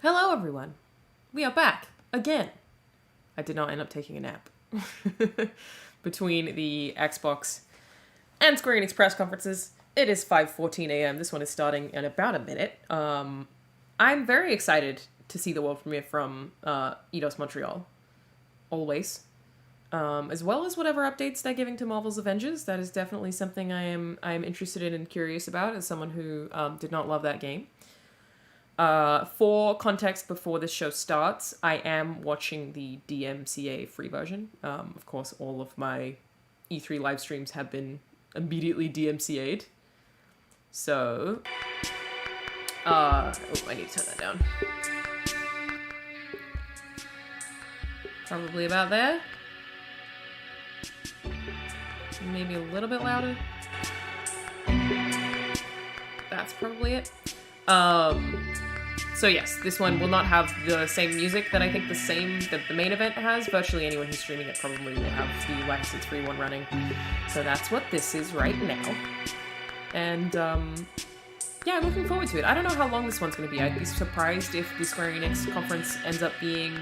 Hello everyone, we are back, again. I did not end up taking a nap. Between the Xbox and Square Enix press conferences, it is 5:14 AM, this one is starting in about a minute. I'm very excited to see the world premiere from Eidos Montreal, always. As well as whatever updates they're giving to Marvel's Avengers. That is definitely something I am interested in and curious about as someone who did not love that game. For context, before this show starts, I am watching the DMCA free version. Of course, all of my E3 live streams have been immediately DMCA'd. So, I need to turn that down. Probably about there. Maybe a little bit louder. That's probably it. So yes, this one will not have the same music that I think the main event has. Virtually anyone who's streaming it probably will have the licensed free one running. So that's what this is right now. And yeah, I'm looking forward to it. I don't know how long this one's going to be. I'd be surprised if the Square Enix conference ends up being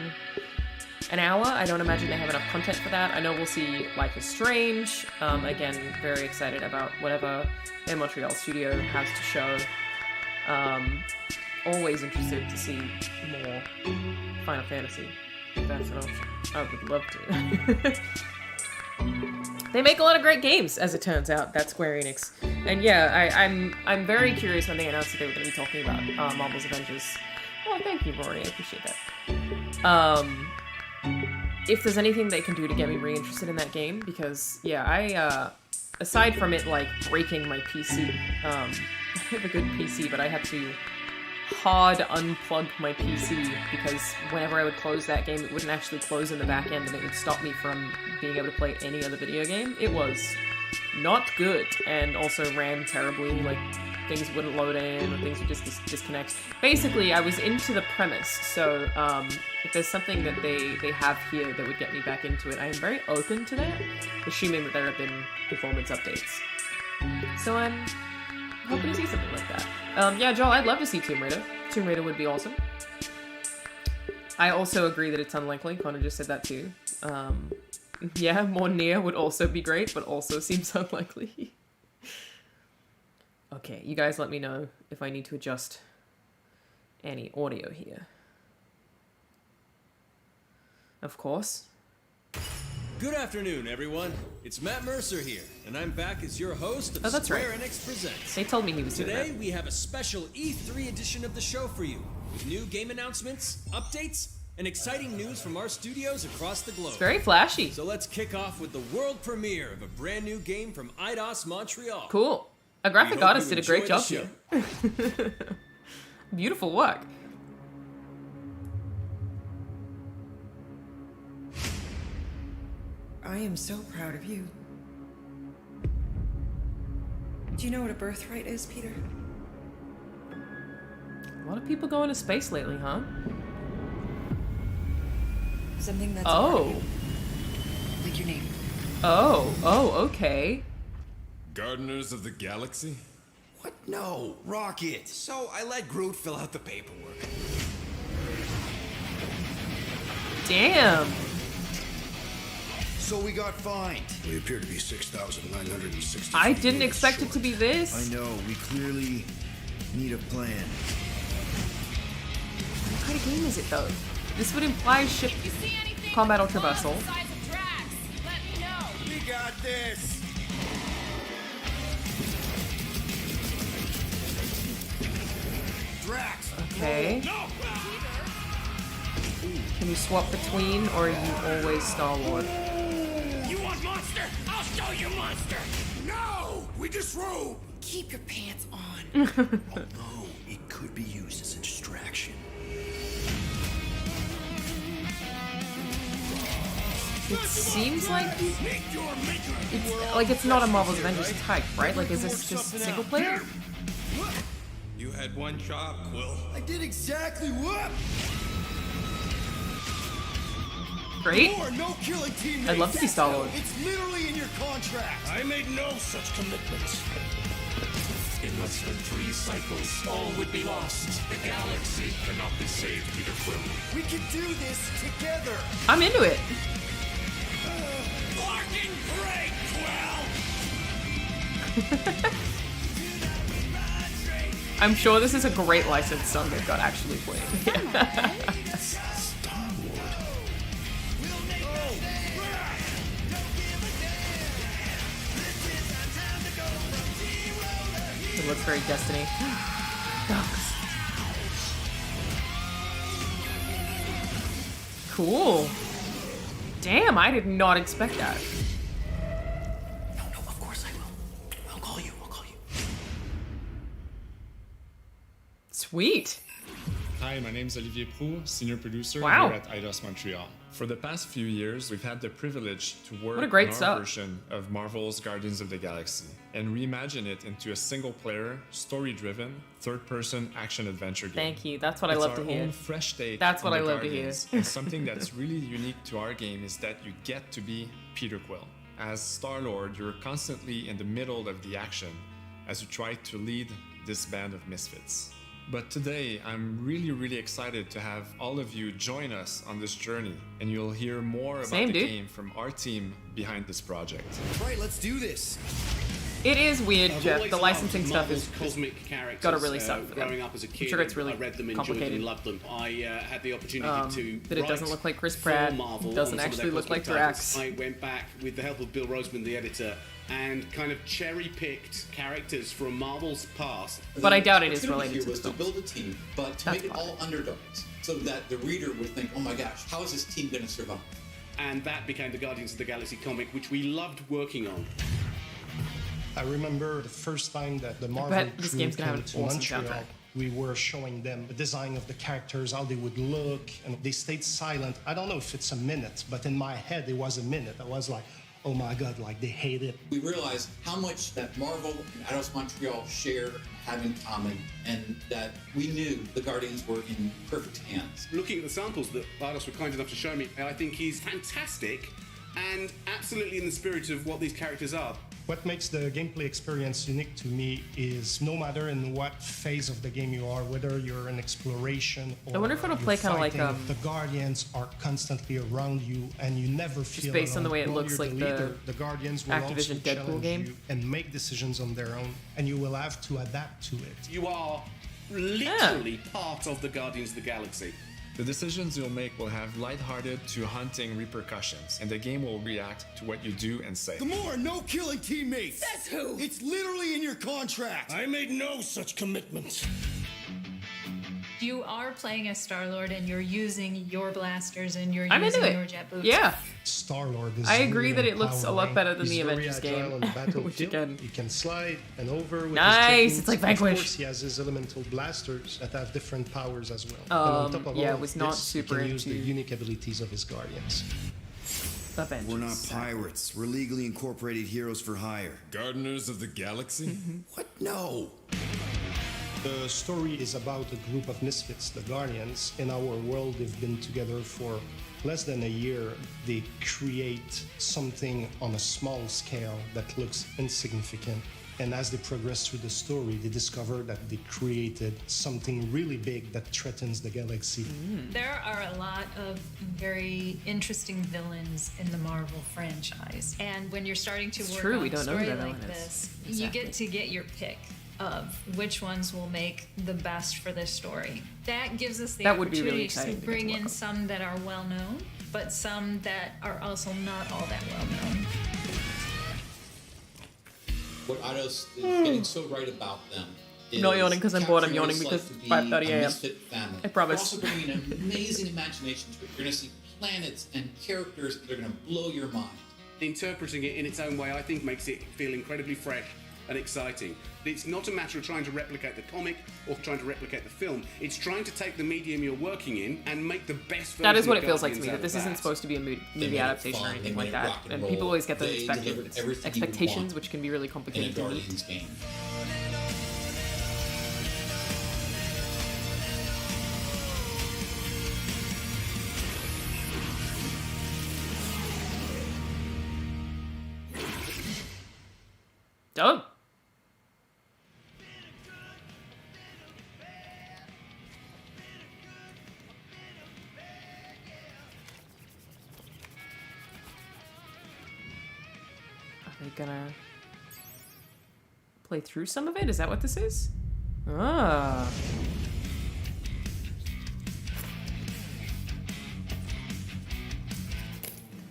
an hour. I don't imagine they have enough content for that. I know we'll see Life is Strange. Again, very excited about whatever their Montreal studio has to show. Always interested to see more Final Fantasy, if that's an option. I would love to. They make a lot of great games, as it turns out, that Square Enix. And yeah, I'm very curious when they announced that they were going to be talking about Marvel's Avengers. Oh, thank you, Rory. I appreciate that. If there's anything they can do to get me re-interested in that game, because, yeah, I, aside from it, like, breaking my PC, I have a good PC, but I had to hard unplug my PC because whenever I would close that game, it wouldn't actually close in the back end and it would stop me from being able to play any other video game. It was not good and also ran terribly, like things wouldn't load in or things would just disconnect. Basically, I was into the premise, so if there's something that they have here that would get me back into it, I am very open to that, assuming that there have been performance updates. So I'm hoping to see something like that. Yeah, Joel, I'd love to see Tomb Raider. Tomb Raider would be awesome. I also agree that it's unlikely. Connor just said that too. Yeah, more Nier would also be great, but also seems unlikely. Okay, you guys let me know if I need to adjust any audio here. Of course. Good afternoon, everyone. It's Matt Mercer here, and I'm back as your host of Square Enix Presents. They told me he was doing that. Today, we have a special E3 edition of the show for you, with new game announcements, updates, and exciting news from our studios across the globe. It's very flashy. So let's kick off with the world premiere of a brand new game from Eidos Montreal. Cool. A graphic artist did a great job here. Beautiful work. I am so proud of you. Do you know what a birthright is, Peter? A lot of people going to space lately, huh? Something that's like your name. Oh, okay. Gardeners of the Galaxy? What? No, Rocket. So I let Groot fill out the paperwork. Damn. So we got fined. We appear to be 6,960. I didn't expect it to be this. I know. We clearly need a plan. What kind of game is it, though? This would imply ship combat or traversal. We got this. Drax. Okay. No. Can you swap between, or are you always Star-Lord? You want monster? I'll show you monster. No, we disrobe. Keep your pants on. Although it could be used as a distraction. It seems like it's not a Marvel's Avengers type, right? Like, is this just single player? You had one job, Quill. I did exactly what? Great. You are no killing teammates. I'd love to be Star-Lord. It's literally in your contract. I made no such commitments. In Less than 3 cycles, all would be lost. The galaxy cannot be saved, Peter Quill. We can do this together. I'm into it. Fucking great, Quill! I'm sure this is a great licensed song they've got actually playing. It looks very Destiny. Cool. Damn, I did not expect that. No, of course I will. I'll call you. Sweet. Hi, my name is Olivier Proux, senior producer Wow. here at Eidos Montreal. For the past few years, we've had the privilege to work What a great on our sub. version of Marvel's Guardians of the Galaxy and reimagine it into a single-player, story-driven, third-person action-adventure game. Thank you. That's what I It's love to our hear. own fresh take That's what on I the love to hear. Guardians, and something that's really unique to our game is that you get to be Peter Quill. As Star-Lord, you're constantly in the middle of the action as you try to lead this band of misfits. But today, I'm really excited to have all of you join us on this journey, and you'll hear more about Same, the dude. game from our team behind this project. Right, let's do this. It is weird, I've Jeff. always The licensing loved stuff Marvel's is cosmic characters. gotta really suck for them. Growing up as a kid, I'm sure it's really I read them, enjoyed complicated. them, loved them. I had the opportunity to that it write doesn't look like Chris for Pratt, Marvel doesn't on some of actually their look like cosmic titles. Drax. I went back with the help of Bill Roseman, the editor, and kind of cherry-picked characters from Marvel's past. But I doubt it is opportunity related here to was the to films. build a team, but to That's make it fine. all underdogs, so that the reader would think, oh my gosh, how is this team going to survive? And that became the Guardians of the Galaxy comic, which we loved working on. I remember the first time that the Marvel bet this crew game's gonna came have an to awesome Montreal. soundtrack. We were showing them the design of the characters, how they would look, and they stayed silent. I don't know if it's a minute, but in my head it was a minute. I was like, oh my god, like they hate it. We realized how much that Marvel and Eidos Montreal share and have in common, and that we knew the Guardians were in perfect hands. Looking at the samples that Eidos were kind enough to show me, I think he's fantastic and absolutely in the spirit of what these characters are. What makes the gameplay experience unique to me is no matter in what phase of the game you are, whether you're in exploration or I wonder if it'll you're play kinda like, fighting, the Guardians are constantly around you and you never feel based on the alone. way it While looks you're like the the leader, the Guardians will Activision also Deadpool challenge game. you and make decisions on their own, and you will have to adapt to it. You are literally part of the Guardians of the Galaxy. The decisions you'll make will have lighthearted to haunting repercussions, and the game will react to what you do and say. Gamora, no killing teammates! Says who? It's literally in your contract! I made no such commitments. You are playing as Star-Lord and you're using your blasters and you're I'm using into your it. jet boots. Yeah. Star-Lord is I agree really that it looks a lot empowering. better than He's the very Avengers agile game, on the which battlefield. again- He can slide and over with Nice, his it's like techniques. Vanquish. Of course, he has his elemental blasters that have different powers as well. And on top of yeah, all was of not this, super he can use the into- unique abilities of his Guardians. Avengers. We're not pirates. We're legally incorporated heroes for hire. Gardeners of the Galaxy? What? No. The story is about a group of misfits, the Guardians. In our world, they've been together for less than a year. They create something on a small scale that looks insignificant. And as they progress through the story, they discover that they created something really big that threatens the galaxy. There are a lot of very interesting villains in the Marvel franchise. And when you're starting to It's work true, on we a don't know who story that like villain is. this, you Exactly. get to get your pick of which ones will make the best for this story. That gives us the That would be opportunity really exciting to to get to bring work in on. some that are well known, but some that are also not all that well known. What Eidos is getting so right about them is not yawning 'cause I'm bored, I'm capturing what yawning it's because like to be 5:30 a a.m. misfit family. I promise. They're also bringing an amazing imagination to it. You're going to see planets and characters that are going to blow your mind. Interpreting it in its own way, I think, makes it feel incredibly fresh and exciting. It's not a matter of trying to replicate the comic or trying to replicate the film. It's trying to take the medium you're working in and make the best version That is what of it feels like to Guardians me, out that this of isn't that. supposed to be a They movie made it adaptation fun, or they anything made like it that. rock and And roll. people always get those They delivered everything you expectations, want which can be really in a complicated to meet. Guardians game. Dope. they gonna play through some of it? Is that what this is? Ah.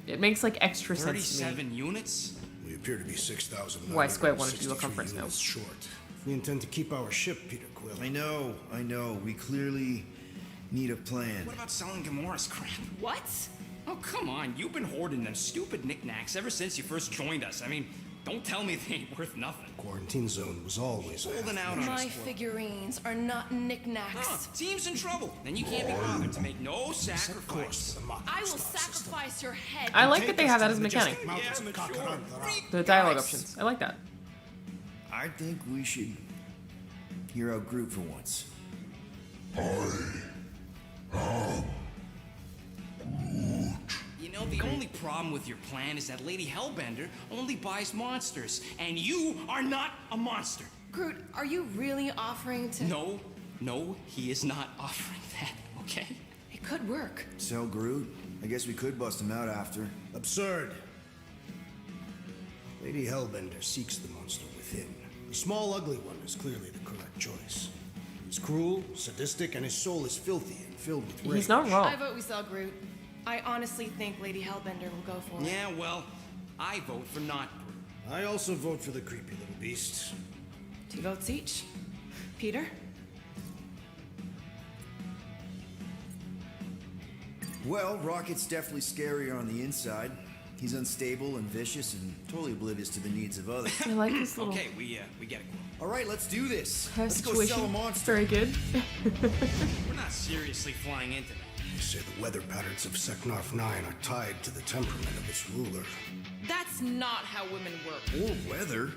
It makes like extra sense to me. 37 units? We appear to be 6,000. Why Square wanted to do a conference now. Short. We intend to keep our ship, Peter Quill. I know. We clearly need a plan. What about selling Gamora's crap? What? Oh, come on. You've been hoarding them stupid knickknacks ever since you first joined us. I mean, don't tell me they ain't worth nothing. Quarantine zone was always holding out on My us. figurines are not knickknacks. Team's in trouble. Then you can't be bothered to make no sacrifice. I will sacrifice your head. I like that they have that as a mechanic. The dialogue options. I like that. I think we should hear out Groot for once. You know, the only problem with your plan is that Lady Hellbender only buys monsters, and you are not a monster. Groot, are you really offering to... No, he is not offering that, okay? It could work. Sell Groot? I guess we could bust him out after. Absurd. Lady Hellbender seeks the monster within. The small, ugly one is clearly the correct choice. He's cruel, sadistic, and his soul is filthy and filled with rage. He's not wrong. I vote we sell Groot. I honestly think Lady Hellbender will go for it. Yeah, well, I vote for not Groot. I also vote for the creepy little beast. 2 votes each. Peter? Well, Rocket's definitely scarier on the inside. He's unstable and vicious and totally oblivious to the needs of others. I like this little... Okay, we get it. All right, let's do this. Pearce Let's go sell a tuition. monster. Very good. We're not seriously flying into that. They say the weather patterns of Seknarf 9 are tied to the temperament of its ruler. That's not how women work. Or weather.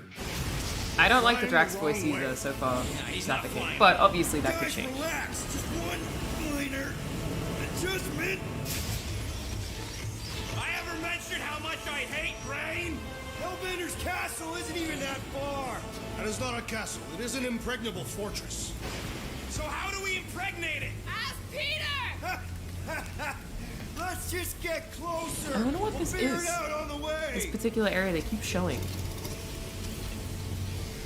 I don't like the Drax voice either so far. he's Not not the case. flying. But obviously that could change. Relax. Just one minor adjustment. I ever mentioned how much I hate rain? Hellbender's castle isn't even that far. That is not a castle. It is an impregnable fortress. So how do we impregnate it? Ask Peter! Let's just get closer. I wonder what this figure is. it out on the way. This particular area they keep showing.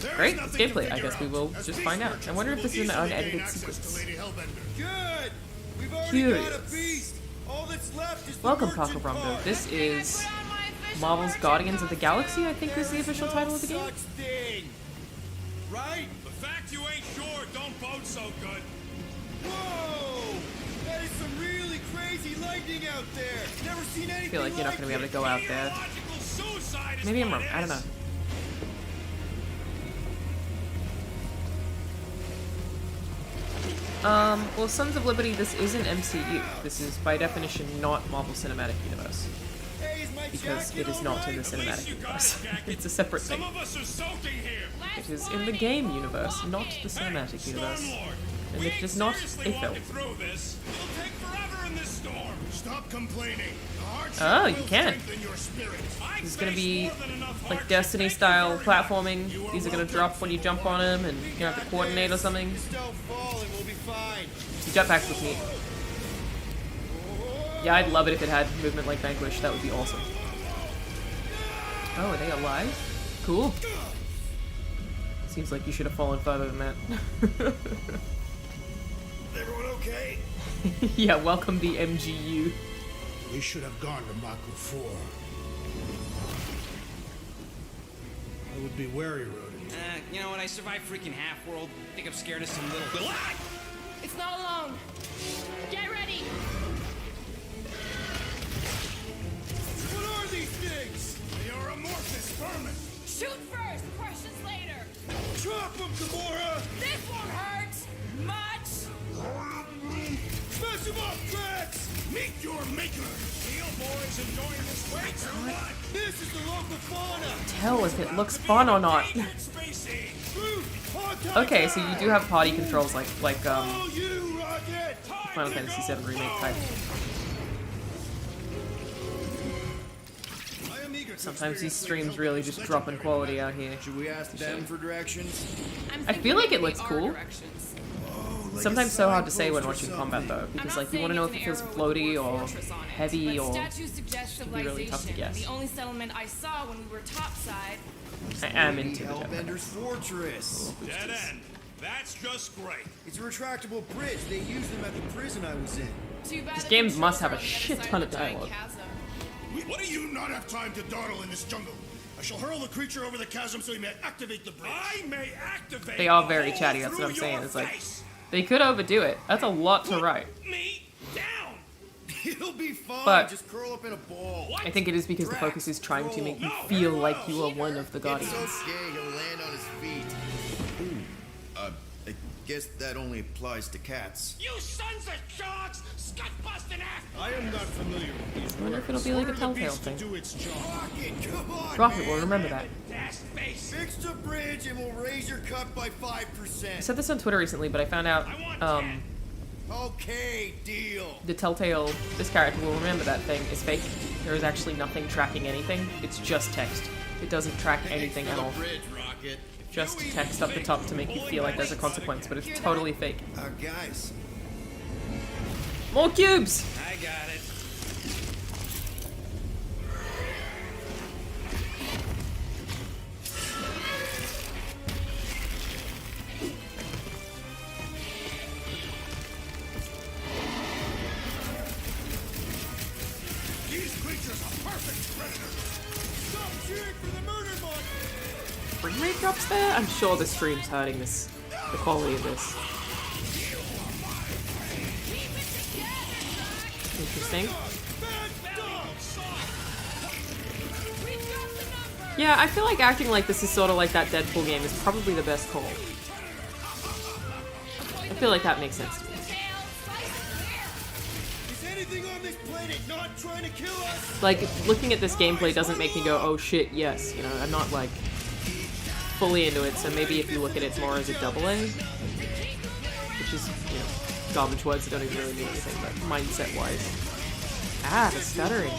There Great, is it's nothing to gameplay. I figure guess we out, will as just peace find out. I merchants wonder if will this is an easily gain unedited access to sequence. Lady Hellbender. Good. We've already got a Curious. beast. All that's left is the Welcome, merchant Cockabrondo. part. This is Marvel's Guardians of the Galaxy, I think is the official title of the game. Such thing. Right? The fact you ain't sure don't bode so good. Whoa! That is some really crazy lightning out there. Never seen anything I feel like you're not going to be able to go out there. Meteorological suicide is Maybe I'm what wrong. it I don't is. know. Well, Sons of Liberty, this isn't MCU. This is, by definition, not Marvel Cinematic Universe. Hey, is my Because jacket it is not in the all right? Cinematic You got Universe. it, Jacket. It's a separate Some thing. of us are soaking here. It is in the game universe, not the Cinematic Hey, Universe. Stormlord, And we it ain't is not seriously a film. walking through this. It'll take forever in this storm. Stop complaining. The hardship Oh, you will can. strengthen your spirit. I've This is going to faced be more than enough like hardship. Destiny Thank you style very much. platforming. These are going to drop when you jump on them and you have to coordinate or something. Just don't fall and we'll be fine. The jetpacks look neat. Yeah, I'd love it if it had movement like Vanquish. That would be awesome. Oh, are they alive? Cool. Seems like you should have fallen further than that. Everyone okay? Yeah, welcome the MGU. We should have gone to Maku 4. I would be wary, Rodin. You know what? I survived freaking Half-World. Think I'm scared of some little... It's not alone. Get ready. What are these things? They are amorphous vermin. Shoot first, questions later. Drop them, Gamora! This won't hurt much. Smash them off, Drax! Meet your maker. Steel boys enjoying this wait or what? This is the local fauna! Tell if it looks fun or not. Agent Spacey. Groot, hard time Okay, so you do have party controls like Oh, you, Rocket! Final Fantasy VII Remake type. I am eager to Sometimes these experience streams really just drop in quality out here. Should we ask them for directions? I'm I feel thinking like it maybe looks our cool. directions. Oh, like sometimes so hard to say when watching combat though, because like you want to know if it feels floaty or heavy or it can be really tough to guess. The only settlement I saw when we were topside. I am into the Hellbender's Fortress. Dead end. That's just great. It's a retractable bridge. They used them at the prison I was in. This game must have a shit ton of dialogue. What do you not have time to dawdle in this jungle? I shall hurl the creature over the chasm so he may activate the bridge. I may activate. They are very chatty, that's what I'm saying. It's like, they could overdo it. That's a lot to write. Me down. You'll be fine. But just curl up in a ball. I think it is because the focus is trying to make you feel like you are one of the Guardians. It's okay. He'll land on his feet. Ooh. I guess that only applies to cats. You sons of sharks! Scut busting ass! I am not familiar with these I wonder if it'll be like a Telltale thing. Rocket, come on, Rocket will remember that. Fix the bridge and we'll raise your cut by 5%. I said this on Twitter recently, but I found out Okay, deal. the Telltale, this character will remember that thing is fake. There is actually nothing tracking anything. It's just text. It doesn't track anything at all. Just text up the top to make you feel like there's a consequence, but it's totally fake. Guys. More cubes! I got it. These creatures are perfect predators. Stop cheering for the murder monster. Frame rate drops there? I'm sure the stream's hurting this, the quality of this. Interesting. Yeah, I feel like acting like this is sort of like that Deadpool game is probably the best call. I feel like that makes sense to me. Is anything on this planet not trying to kill us? Like, looking at this gameplay doesn't make me go, oh shit, yes. You know, I'm not like fully into it, so maybe if you look at it more as a double A, which is, you know, garbage words that don't even really mean anything, but mindset-wise. Ah, the stuttering.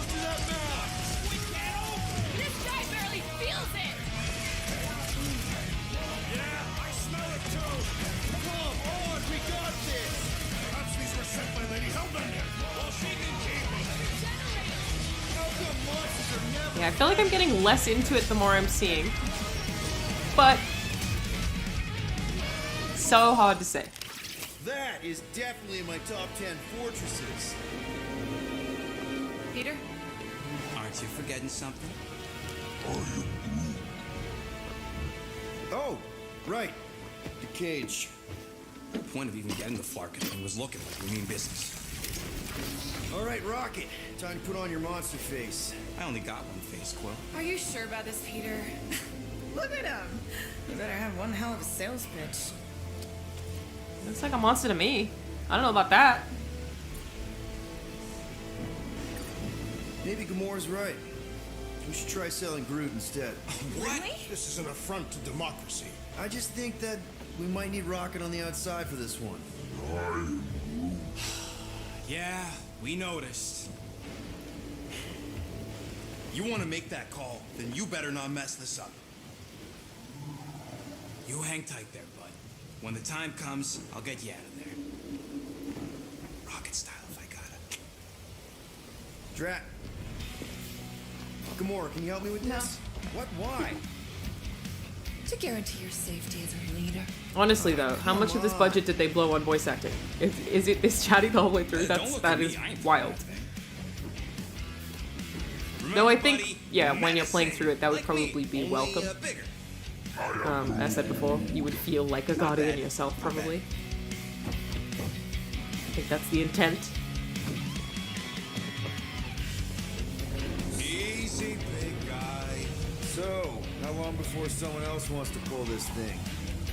Yeah, I feel like I'm getting less into it the more I'm seeing. But so hard to say. That is definitely in my top 10 fortresses. Peter? Aren't you forgetting something? Oh, right. The cage. The point of even getting the Flarkin thing was looking like we mean business. All right, Rocket. Time to put on your monster face. I only got one face, Quill. Are you sure about this, Peter? Look at him. You better have one hell of a sales pitch. Looks like a monster to me. I don't know about that. Maybe Gamora's right. We should try selling Groot instead. Really? This is an affront to democracy. I just think that we might need Rocket on the outside for this one. Yeah, we noticed. You want to make that call, then you better not mess this up. You hang tight there, bud. When the time comes, I'll get you out of there. Rocket style if I got it. Drat. Gamora, can you help me with this? What? Why? To guarantee your safety as a leader. Honestly though, how much of this budget did they blow on voice acting? Is it this chatty the whole way through? That is wild. No, I think, yeah, when you're playing through it, that would probably be welcome. As I said before, you would feel like a guardian yourself, probably. I think that's the intent. Easy, big guy. So, how long before someone else wants to pull this thing?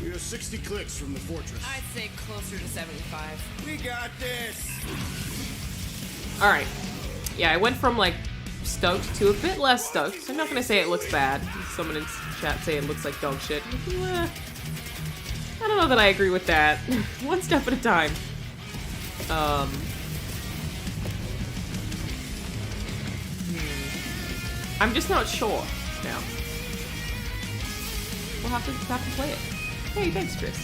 We are 60 clicks from the fortress. I'd say closer to 75. We got this! Alright. Yeah, I went from, like, stoked to a bit less stoked. I'm not gonna say it looks bad. Someone in chat say it looks like dog shit. I don't know that I agree with that. One step at a time. I'm just not sure now. We'll have to play it. Hey, thanks, Chris.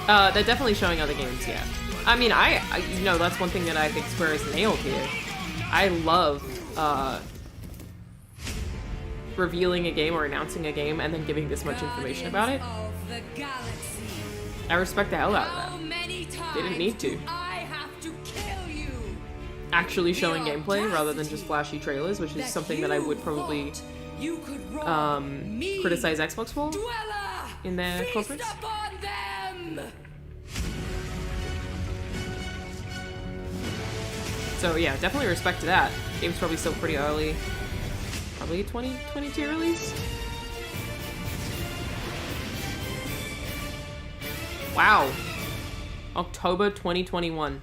They're definitely showing other games, yeah. I mean, you know, that's one thing that I think Square has nailed here. I love, revealing a game or announcing a game and then giving this much information about it. I respect the hell out of that. They didn't need to. Actually showing gameplay rather than just flashy trailers, which is something that I would probably criticize Xbox for in their conference. So yeah, definitely respect to that. Game's probably still pretty early. Probably 2022 release. Wow. October 2021.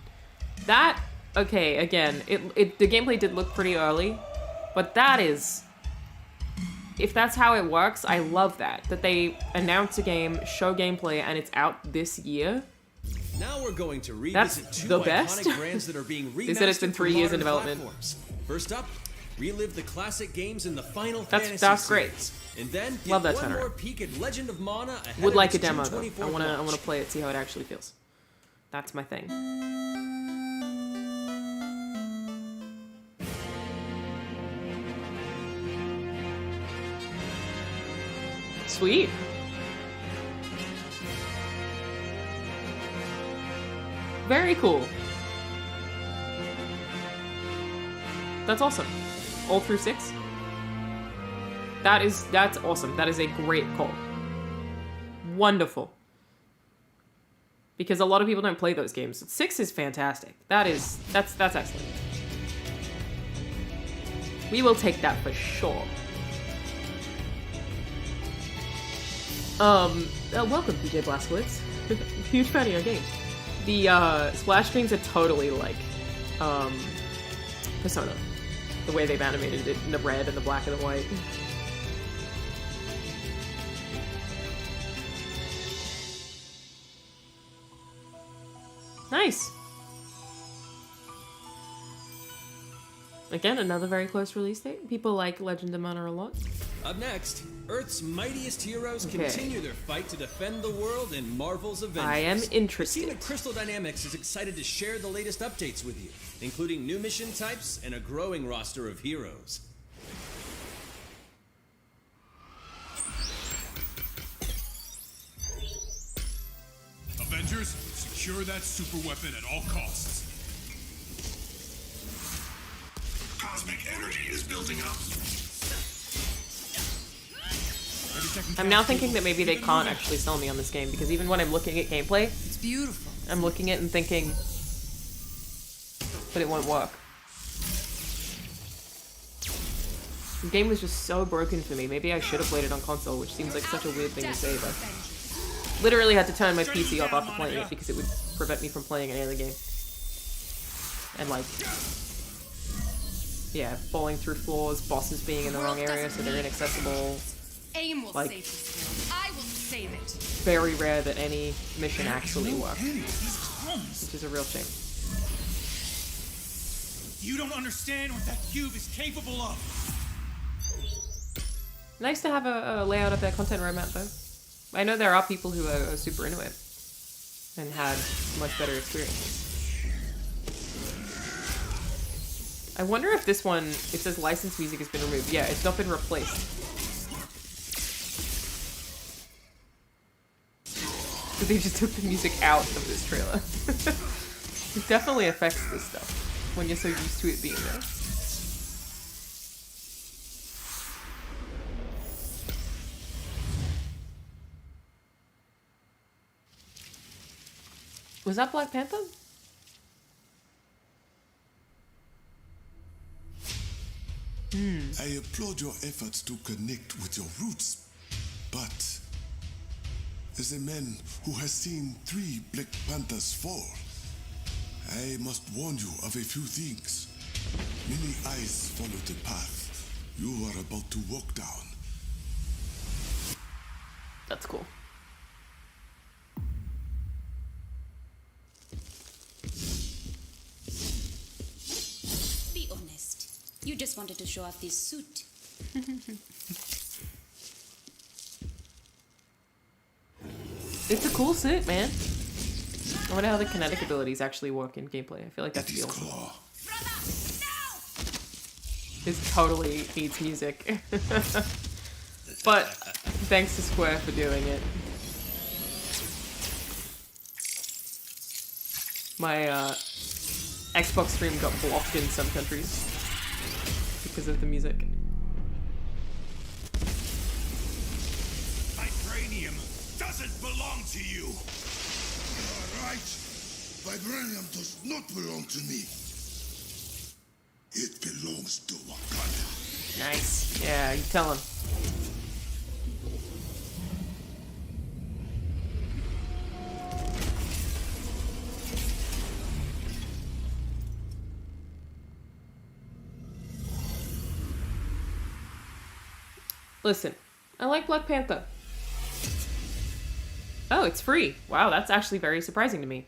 That, okay, again, the gameplay did look pretty early, but that is, if that's how it works, I love that. That they announce a game, show gameplay, and it's out this year. Now we're going to revisit That's two the iconic best. brands that are being remastered. They said it's been 3 years in for modern development. platforms. First up, relive the classic games in the Final That's Fantasy great. series. And then Love that one turnaround. more peek at Legend of Mana ahead Would of like a its demo June though. 24th I launch. wanna play it, see how it actually feels. That's my thing. Sweet. Very cool. That's awesome. All through 6? That's awesome. That is a great call. Wonderful. Because a lot of people don't play those games. 6 is fantastic. That's excellent. We will take that for sure. Welcome, DJ Blazkowicz. Huge fan of your games. The splash screens are totally like Persona. The way they've animated it in the red and the black and the white. Nice. Again, another very close release date. People like Legend of Mana a lot. Up next, Earth's mightiest heroes Okay. continue their fight to defend the world in Marvel's Avengers. I am interested. The team at Crystal Dynamics is excited to share the latest updates with you, including new mission types and a growing roster of heroes. Avengers, secure that super weapon at all costs. Cosmic energy is building up. I'm now thinking that maybe they can't actually sell me on this game, because even when I'm looking at gameplay, It's beautiful. I'm looking at it and thinking, but it won't work. The game was just so broken for me. Maybe I should have played it on console, which seems like such a weird thing to say, though. Literally had to turn my PC off after playing it because it would prevent me from playing any other game. And like, yeah, falling through floors, bosses being in the wrong area so they're inaccessible. Aim will Like- save this world. I will save it. Very rare that any mission actually works, which is a real shame. You don't understand what that cube is capable of. Nice to have a layout of their content roadmap, though. I know there are people who are super into it and had much better experiences. I wonder if this one, it says licensed music has been removed. Yeah, it's not been replaced. So they just took the music out of this trailer. It definitely affects this stuff when you're so used to it being there. Was that Black Panther? I applaud your efforts to connect with your roots, but as a man who has seen 3 Black Panthers fall, I must warn you of a few things. Many eyes follow the path you are about to walk down. That's cool. Be honest. You just wanted to show off this suit. It's a cool suit, man. I wonder how the kinetic abilities actually work in gameplay. I feel like that feels. This totally needs music. But thanks to Square for doing it. My Xbox stream got blocked in some countries because of the music. Vibranium doesn't belong to you. You're right. Vibranium does not belong to me. It belongs to Wakanda. Nice. Yeah, you tell him. Listen, I like Black Panther. Oh, it's free. Wow, that's actually very surprising to me.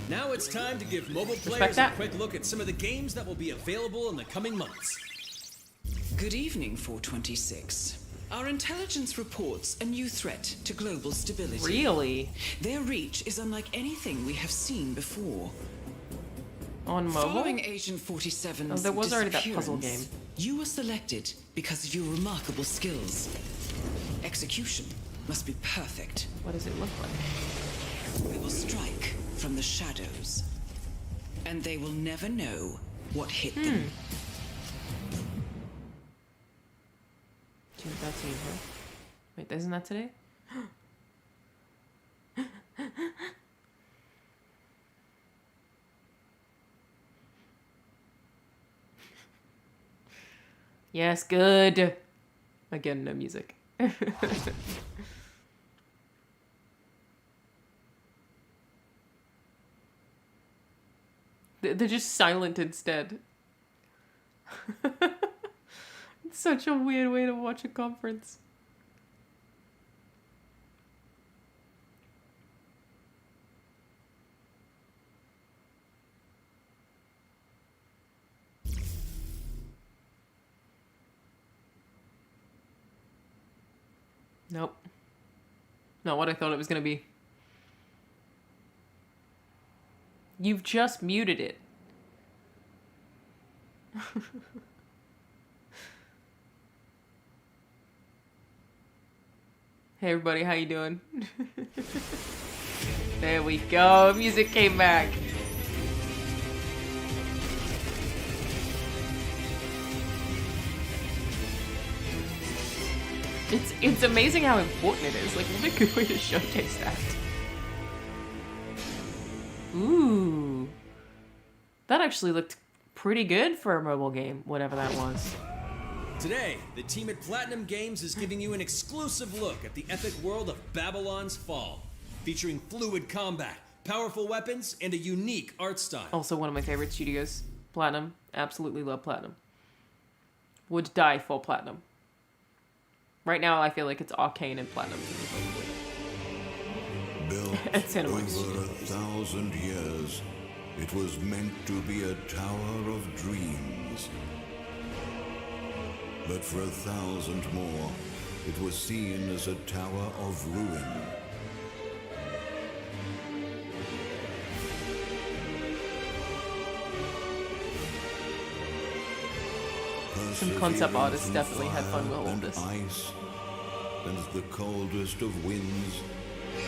Now it's time to give mobile players a quick look at some of the games that will be available in the coming months. Good evening, 426. Our intelligence reports a new threat to global stability. Really? Their reach is unlike anything we have seen before. On mobile? Following Agent 47's oh, there was already that puzzle game. You were selected because of your remarkable skills. Execution must be perfect. What does it look like? We will strike from the shadows, and they will never know what hit them. June 13th, huh? Wait, isn't that today? Yes, good. Again, no music. They're just silent instead. It's such a weird way to watch a conference. Nope. Not what I thought it was gonna be. You've just muted it. Hey everybody, how you doing? There we go, music came back. It's amazing how important it is. Like, what a good way to showcase that. Ooh. That actually looked pretty good for a mobile game, whatever that was. Today, the team at Platinum Games is giving you an exclusive look at the epic world of Babylon's Fall, featuring fluid combat, powerful weapons, and a unique art style. Also one of my favorite studios, Platinum. Absolutely love Platinum. Would die for Platinum. Right now, I feel like it's Arcane and Platinum. Built over 1,000 years, it was meant to be a tower of dreams. But for 1,000 more, it was seen as a tower of ruin. Some concept artists definitely had fun with all this. Ice and the coldest of winds.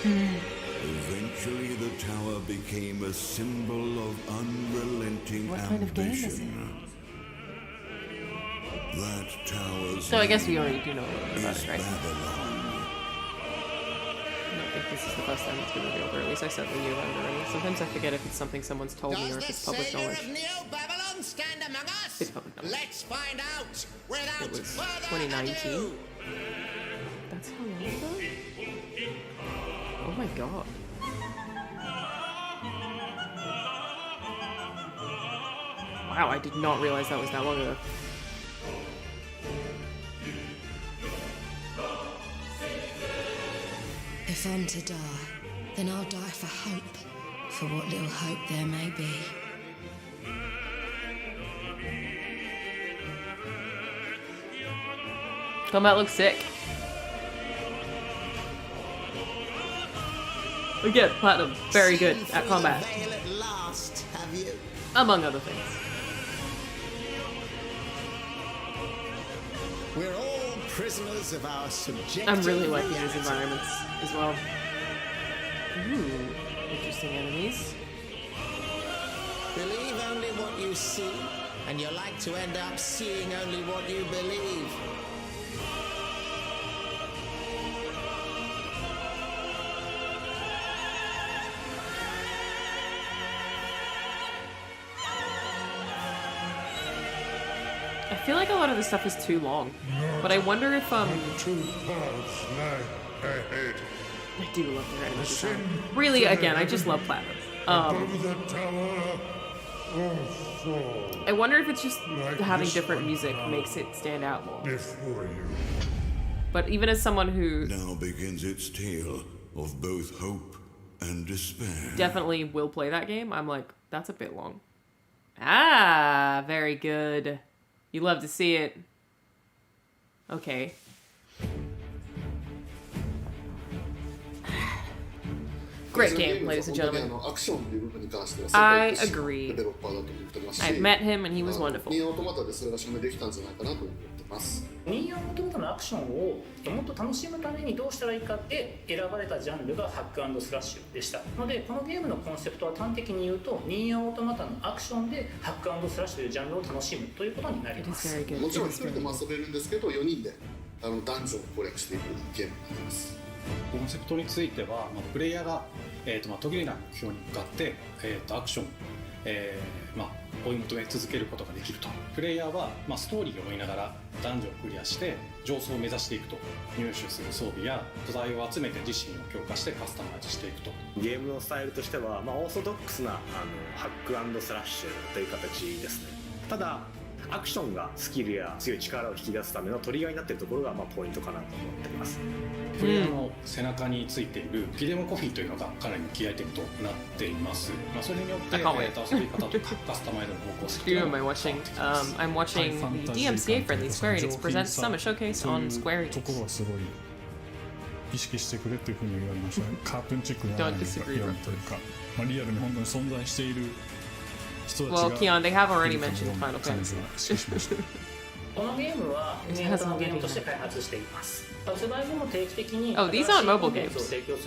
Eventually, the tower became a symbol of unrelenting What kind of game is it? ambition. That tower's So I guess we already do know a little bit about is it, right? Babylon. I don't think this is the first time it's been revealed, or at least I certainly knew about it already. Sometimes I forget if it's something someone's told me or if it's public knowledge. Neo-Babylon stand among us? It's public knowledge. Let's find out without It was further 2019. ado. That's how long ago? Oh my god. Wow, I did not realize that was that long ago. If I'm to die, then I'll die for hope, for what little hope there may be. Combat looks sick. Again, Platinum, very good at combat. Veil at last, have you? Among other things. We're all prisoners of our subjective I'm really liking these reality. environments as well. Ooh, interesting enemies. Believe only what you see, and you're like to end up seeing only what you believe. I feel like a lot of this stuff is too long, but I wonder if I do love their anime design. Really, again, I just love Platinum. I wonder if it's just having different music makes it stand out more. But even as someone who Now begins its tale of both hope and despair. definitely will play that game, I'm like, that's a bit long. Ah, very good. You love to see it. Okay. Great game, ladies and gentlemen. I agree. I've met him and he was wonderful. ニーアオトマタでそれが証明できたんじゃないかなと思ってます。ニーアオトマタのアクションをもっと楽しむためにどうしたらいいかって選ばれたジャンルがハック&スラッシュでしたので、このゲームのコンセプトは端的に言うとニーアオトマタのアクションでハック&スラッシュというジャンルを楽しむということになります。もちろん一人でも遊べるんですけど、4人でダンジョンを攻略していくゲームになります。コンセプトについては、プレイヤーが、途切れない目標に向かって、アクション、追い求め続けることができると。プレイヤーは、ストーリーを追いながらダンジョンをクリアして上層を目指していくと。入手する装備や素材を集めて自身を強化してカスタマイズしていくと。ゲームのスタイルとしては、オーソドックスなハック&スラッシュという形ですね。ただアクションがスキルや強い力を引き出すためのトリガーになっているところがポイントかなと思っています。プレイヤーの背中についているフィデモコフィというのがかなりキーアイテムとなっています。それによって遊び方とかカスタマイズの方向性というのを I'm watching the DMCA friendly Square Enix present Summer Showcase on Square Enix. ところはすごい意識してくれというふうに言われましたね。カートゥーンチックなアニメが言われというか、リアルに本当に存在している人たちが Well, Keon, they have already mentioned Final Fantasy. このゲームはニーアオトのゲームとして開発しています。発売後も定期的に Oh, these aren't mobile games.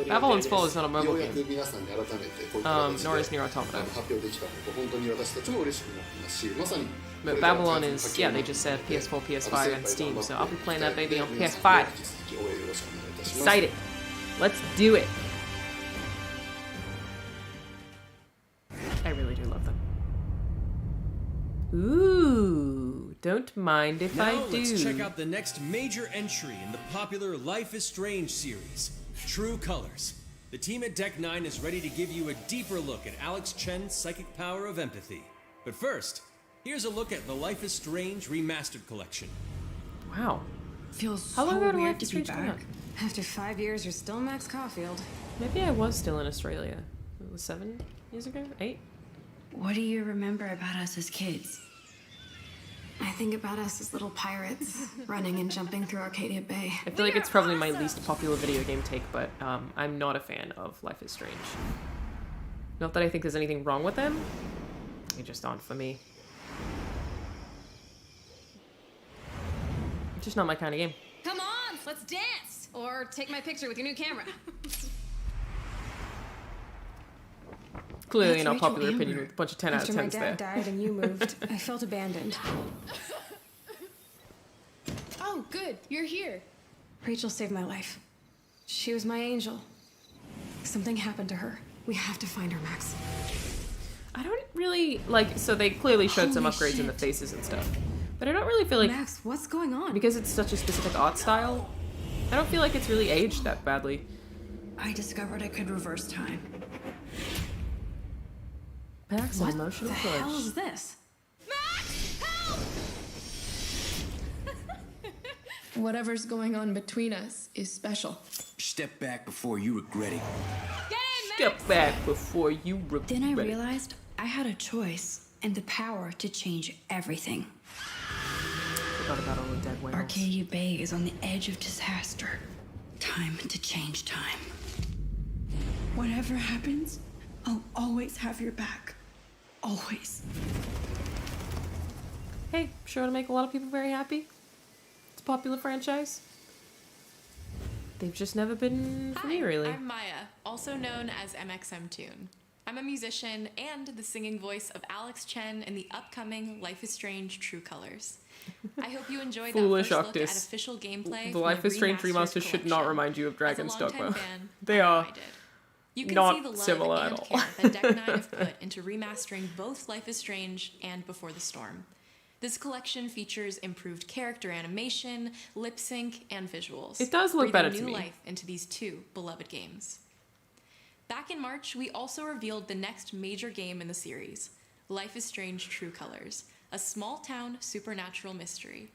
Babylon's Fall is not a mobile ようや game. く皆さんに改めてこういった形で Nor is Nier Automata. 発表できたこと本当に私たちも嬉しくなってますし、まさに But Babylon is, yeah, they just said PS4, PS5, and Steam, so I'll be playing that baby on PS5. Excited. Let's do it. I really do love them. Ooh, don't mind if I Now do. let's check out the next major entry in the popular Life is Strange series, True Colors. The team at Deck 9 is ready to give you a deeper look at Alex Chen's psychic power of empathy. But first, here's a look at the Life is Strange Remastered Collection. Wow. Feels How long so ago did weird Life to is be Strange come back. out? After 5 years, you're still Max Caulfield. Maybe I was still in Australia. It was 7 years ago? 8? What do you remember about us as kids? I think about us as little pirates, running and jumping through Arcadia Bay. I feel like it's probably my least popular video game take, but I'm not a fan of Life is Strange. Not that I think there's anything wrong with them, they just aren't for me. It's just not my kind of game. Come on, let's dance! Or take my picture with your new camera. Clearly That's not Rachel popular Amber. opinion with a bunch of 10 out of After 10s my there. dad died and you moved, I felt abandoned. Oh, good, you're here. Rachel saved my life. She was my angel. Something happened to her. We have to find her, Max. I don't really, like, so they clearly showed some Holy upgrades in the shit. faces and stuff. But I don't really feel like... Max, what's going on? Because it's such a specific art style, I don't feel like it's really aged that badly. I discovered I could reverse time. Max, What emotional the push. hell is this? Whatever's going on between us is special. Step back before you regret it. Step back before you regret Then I it. realized I had a choice and the power to change everything. Forgot about all the dead whales. Arcadia Bay is on the edge of disaster. Time to change time. Whatever happens, I'll always have your back. Always. Hey, sure to make a lot of people very happy. It's a popular franchise. They've just never been for me, really. I'm Maya, also known as MXM Toon. I'm a musician and the singing voice of Alex Chen in the upcoming Life is Strange True Colors. I hope you enjoyed that Foolish first look at Octus. official gameplay. The Life is Strange remaster should not remind you of Dragon's Dogma. They are You can not see the love similar and at all. care that Deck 9 have put into remastering both Life is Strange and Before the Storm. This collection features improved character animation, lip sync, and visuals. It does look better to breathing me. new life into these two beloved games. Back in March, we also revealed the next major game in the series, Life is Strange True Colors, a small-town supernatural mystery.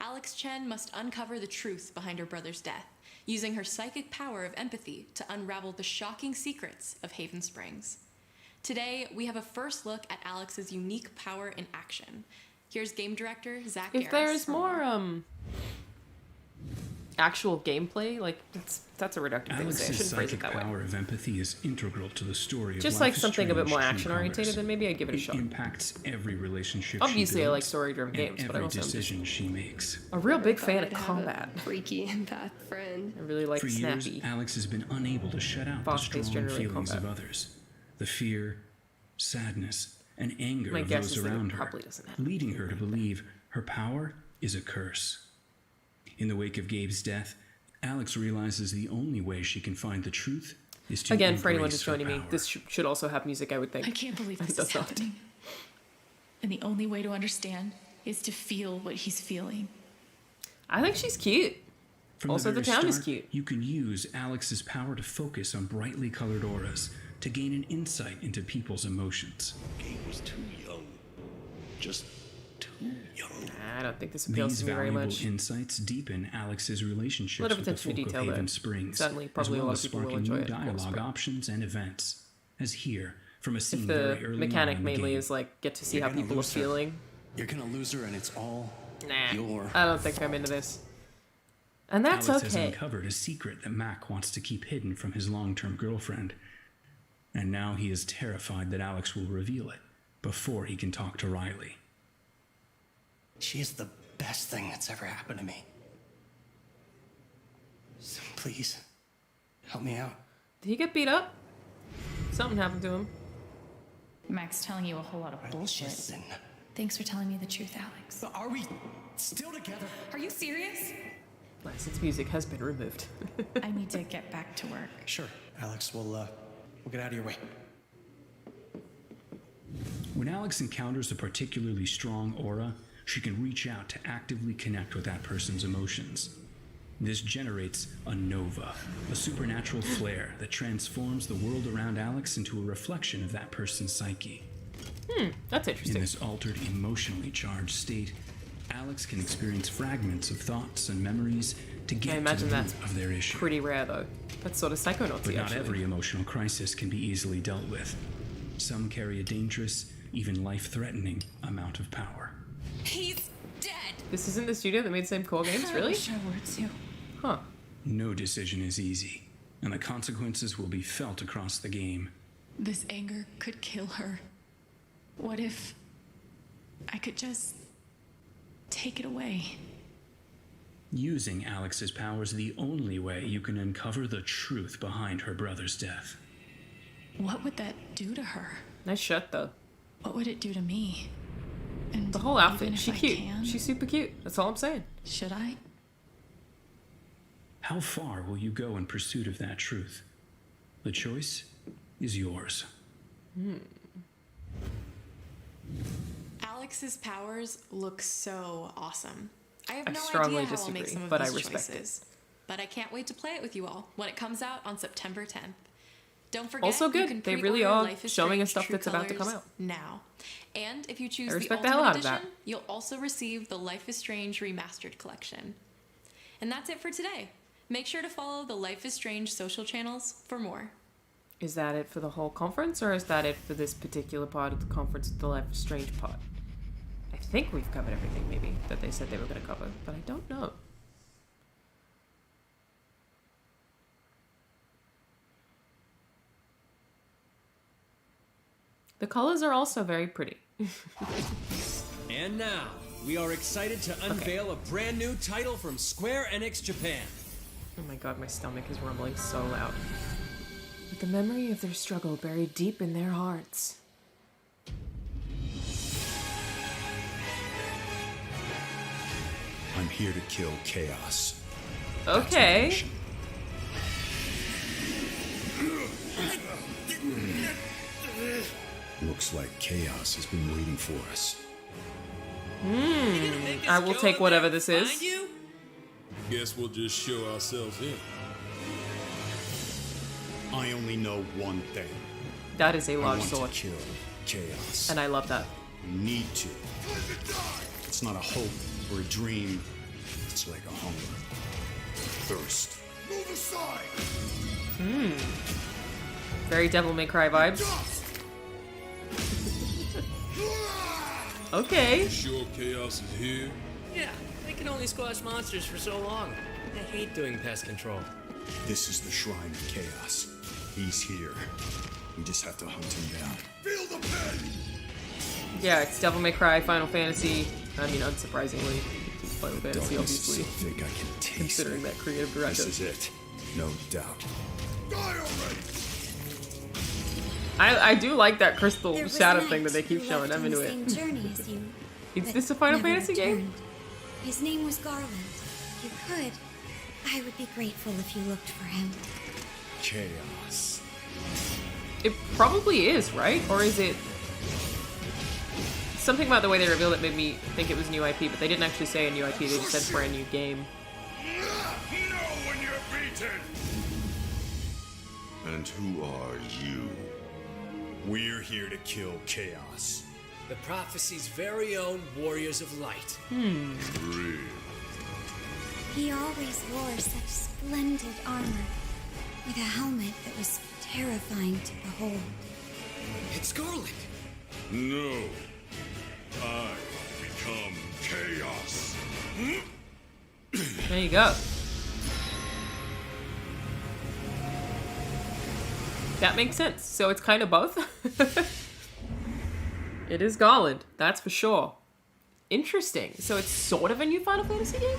Alex Chen must uncover the truth behind her brother's death, using her psychic power of empathy to unravel the shocking secrets of Haven Springs. Today, we have a first look at Alex's unique power in action. Here's game director Zach If Garris there's for more actual gameplay, like that's a reductive thing to say. I Alex's shouldn't phrase it psychic that way. power of empathy is integral to the story of Just Life like is something a bit Strange more True action oriented, Colors. then maybe I'd give it a shot. It impacts every relationship Obviously, she I like builds story-driven and games, but I every also am just decision she makes. a real big fan of I'd have combat. a freaky empath friend. I really like For snappy. years, Alex has been unable to shut out the Fast-paced strong generally feelings combat. of others. The fear, sadness, and anger My of guess those is that it around her, probably doesn't have leading her to believe her power is a curse. In the wake of Gabe's death, Alex realizes the only way she can find the truth is to Again, for anyone embrace just her joining me, power. this should also have music, I would think. I can't believe It this does is not. happening. And the only way to understand is to feel what he's feeling. I think she's cute. From Also, the the very town is start, cute. You can use Alex's power to focus on brightly colored auras to gain an insight into people's emotions. Gabe was too young. Just too young. I don't think this appeals These to me very valuable much. insights deepen Alex's relationships A lot of with the attention to folk of detail Haven there. Springs, Certainly, as probably a well lot as of people will sparking enjoy new it, of course, dialogue but- options and events. As here, from a scene If very the early mechanic on in the mainly game. is like get to see You're how gonna people are lose her. feeling, You're gonna lose her, and it's all nah, your. I don't think I'm into this. And that's Alex has okay. uncovered a secret that Mac wants to keep hidden from his long-term girlfriend. And now he is terrified that Alex will reveal it before he can talk to Riley. She is the best thing that's ever happened to me. So please, help me out. Did he get beat up? Something happened to him. Mac's telling you a whole lot of bullshit. Listen. Thanks for telling me the truth, Alex. Are we still together? Are you serious? Licensed music has been removed. I need to get back to work. Sure, Alex. We'll get out of your way. When Alex encounters a particularly strong aura, she can reach out to actively connect with that person's emotions. This generates a nova, a supernatural flare that transforms the world around Alex into a reflection of that person's psyche. That's interesting. In this altered, emotionally charged state, Alex can experience fragments of thoughts and memories to I get to imagine the that's root of their issue. pretty rare though. That's sort of psychonautsy, But not actually. every emotional crisis can be easily dealt with. Some carry a dangerous, even life-threatening amount of power. He's dead. This isn't the studio that made the same core games, really? I wish I were too. Huh. No decision is easy, and the consequences will be felt across the game. This anger could kill her. What if I could just take it away? Using Alex's power is the only way you can uncover the truth behind her brother's death. What would that do to her? Nice shirt though. What would it do to me? And The whole outfit. even if She's I cute. can, She's super cute. That's all I'm saying. should I? How far will you go in pursuit of that truth? The choice is yours. Alex's powers look so awesome. I have I no strongly idea how I'll make disagree, some of but I these respect it. choices. But I can't wait to play it with you all when it comes out on September 10th. Don't forget, Also you good. can They really pre-order are Life is showing us Strange stuff True that's about to come Colors out. now. And if you choose I the respect the Ultimate hell out of Edition, that. you'll also receive the Life is Strange Remastered Collection. And that's it for today. Make sure to follow the Life is Strange social channels for more. Is that it for the whole conference, or is that it for this particular part of the conference, the Life is Strange part? I think we've covered everything, maybe, that they said they were going to cover, but I don't know. The colors are also very pretty. And now, we are excited to unveil a brand new title from Square Enix Japan. Oh my god, my stomach is rumbling so loud. With the memory of their struggle buried deep in their hearts. I'm here to kill chaos. Okay. Looks like chaos has been waiting for us. I will take whatever this is. Guess we'll just show ourselves in. I only know one thing. That is a I large want sword. to kill chaos. And I love that. Need to. It's not a hope or a dream. It's like a hunger. Thirst. Move aside! Very Devil May Cry vibes. Okay. You sure chaos is here? Yeah, they can only squash monsters for so long. I hate doing pest control. This is the shrine of chaos. He's here. We just have to hunt him down. Feel the pain! Yeah, it's Devil May Cry, Final Fantasy. I mean, unsurprisingly, it's Final Fantasy, Darkness is obviously. so thick I can taste Considering it. that creative director. This is it. No doubt. Die already! I do like that crystal There was shadow a thing that they knight keep who showing. left I'm on into the it. same journey as you, Is but this a Final never Fantasy game? returned. His name was Garland. If you could, I would be grateful if you looked for him. Chaos. It probably is, right? Or is it... Something about the way they revealed it made me think it was new IP, but they didn't actually say a new IP, they just said brand new game. Know when you're beaten! And who are you? We're here to kill chaos. The prophecy's very own Warriors of Light. Real. He always wore such splendid armor, with a helmet that was terrifying to behold. It's Garland. No. I become chaos. There you go. That makes sense. So it's kind of both. It is Garland, that's for sure. Interesting. So it's sort of a new Final Fantasy game?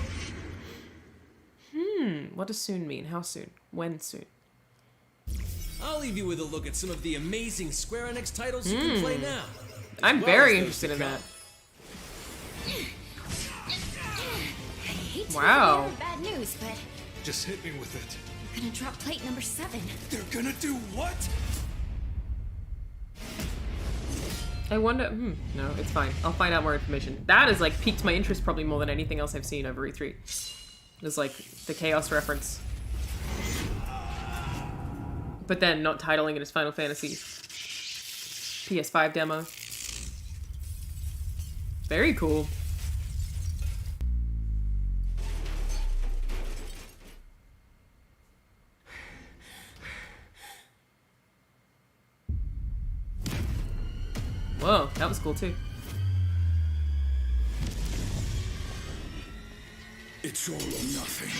What does soon mean? How soon? When soon? I'll leave you with a look at some of the amazing Square Enix titles you can play now. I'm as very well as those interested in to that. I hate to Wow. give you bad news, but Just hit me with it. you're gonna drop plate number 7. They're gonna do what? I wonder... no, it's fine. I'll find out more information. That has, like, piqued my interest probably more than anything else I've seen over E3. It's like the Chaos reference. But then not titling it as Final Fantasy. PS5 demo. Very cool. Whoa, that was cool too. It's all or nothing.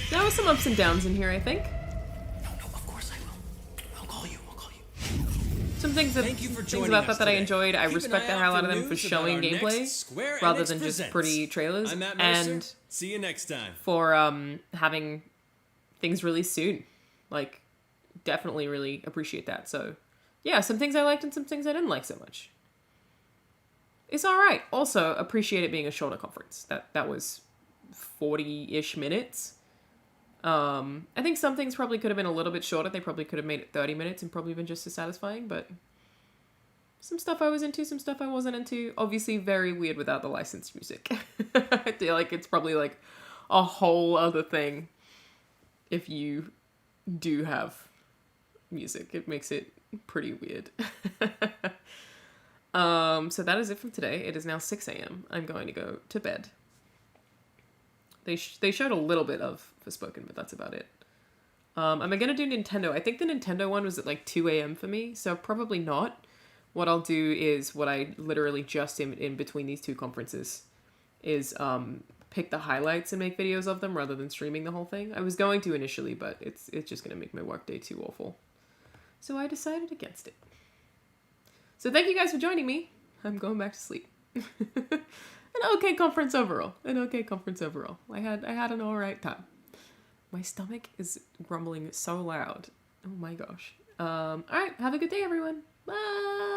There was some ups and downs in here, I think. Of course I will. I'll call you. Some things that Thank you for things joining about us that I today. enjoyed. I Keep an respect eye the out hell for out of them for news about showing our next gameplay Square rather Enix than just Presents. pretty trailers, I'm Matt Mercer. and See you next time. for having things released soon. Like, definitely really appreciate that. So, yeah, some things I liked and some things I didn't like so much. It's all right. Also, appreciate it being a shorter conference. That was 40-ish minutes. I think some things probably could have been a little bit shorter. They probably could have made it 30 minutes and probably been just as satisfying, but some stuff I was into, some stuff I wasn't into. Obviously very weird without the licensed music. I feel like it's probably like a whole other thing if you do have music. It makes it pretty weird. So that is it from today. It is now 6 a.m. I'm going to go to bed. They showed a little bit of Forspoken, but that's about it. Am I going to do Nintendo? I think the Nintendo one was at like 2 a.m. for me, so probably not. What I'll do is what I literally just in between these two conferences is pick the highlights and make videos of them rather than streaming the whole thing. I was going to initially, but it's just going to make my workday too awful. So I decided against it. So thank you guys for joining me. I'm going back to sleep. An okay conference overall. I had an alright time. My stomach is grumbling so loud. Oh my gosh. Alright, have a good day, everyone. Bye!